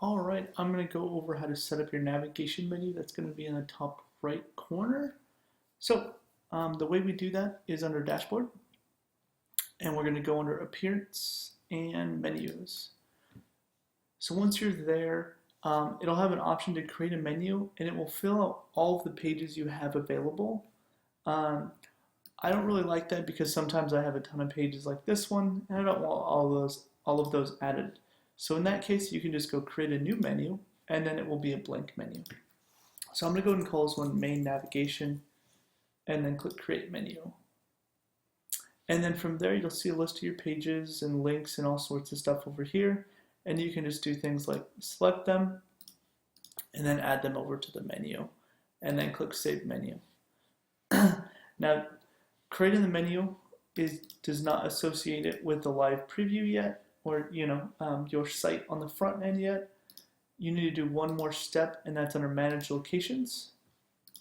All right, I'm going to go over how to set up your navigation menu. That's going to be in the top right corner. So the way we do that is under Dashboard, and we're going to go under Appearance and Menus. So once you're there, it'll have an option to create a menu, and it will fill out all of the pages you have available. I don't really like that because sometimes I have a ton of pages like this one, and I don't want all of those added. So in that case, you can just go create a new menu, and then it will be a blank menu. So I'm going to go ahead and call this one Main Navigation, and then click Create Menu. And then from there, you'll see a list of your pages and links and all sorts of stuff over here. And you can just do things like select them, and then add them over to the menu, and then click Save Menu. Now, creating the menu does not associate it with the live preview yet, or your site on the front end yet. You need to do one more step, and that's under Manage Locations,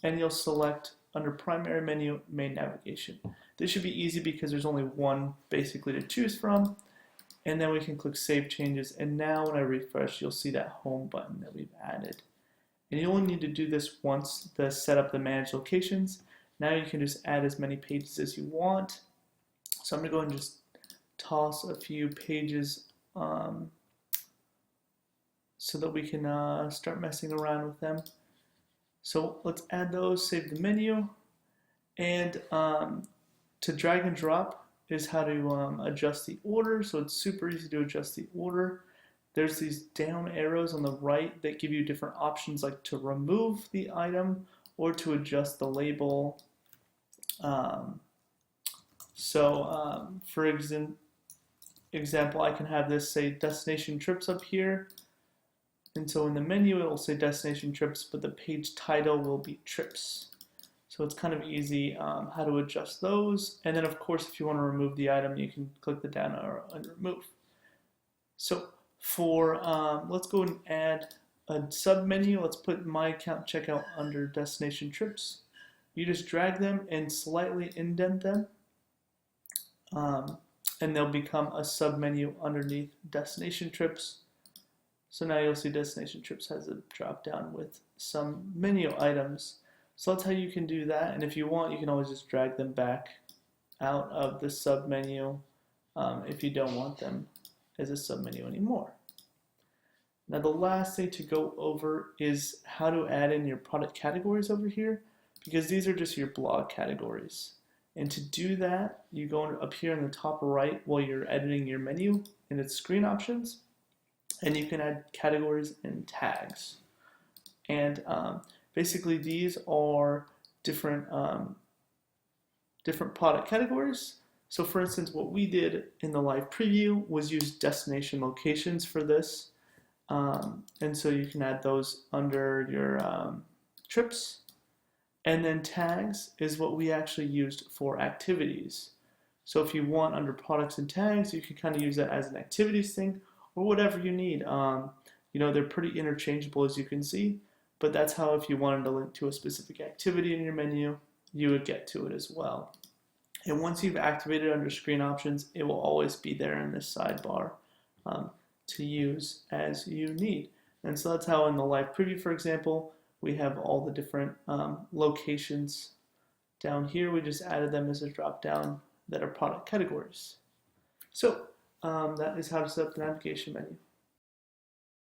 and you'll select under Primary Menu, Main Navigation. This should be easy because there's only one basically to choose from, and then we can click Save Changes, and now when I refresh, you'll see that Home button that we've added. And you only need to do this once to set up the Manage Locations. Now you can just add as many pages as you want. So I'm going to go and just toss a few pages so that we can start messing around with them. So let's add those, save the menu, and to drag and drop is how to adjust the order. So it's super easy to adjust the order. There's these down arrows on the right that give you different options, like to remove the item or to adjust the label. For example, I can have this say destination trips up here, and so in the menu it will say destination trips, but the page title will be trips. So it's kind of easy how to adjust those. And then of course, if you want to remove the item, you can click the down arrow and remove. So for let's go and add a sub menu. Let's put My Account Checkout under destination trips. You just drag them and slightly indent them, and they'll become a sub-menu underneath Destination Trips. So now you'll see Destination Trips has a drop-down with some menu items. So that's how you can do that, and if you want, you can always just drag them back out of the sub-menu if you don't want them as a sub-menu anymore. Now the last thing to go over is how to add in your product categories over here, because these are just your blog categories. And to do that, you go up here in the top right while you're editing your menu, and it's Screen Options, and you can add categories and tags. And basically these are different product categories. So for instance, what we did in the live preview was use destination locations for this. And so you can add those under your trips. And then tags is what we actually used for activities. So if you want under products and tags, you can kind of use that as an activities thing or whatever you need. They're pretty interchangeable, as you can see, but that's how if you wanted to link to a specific activity in your menu, you would get to it as well. And once you've activated under Screen Options, it will always be there in this sidebar to use as you need. And so that's how in the live preview, for example, we have all the different locations down here. We just added them as a drop down that are product categories. So that is how to set up the navigation menu.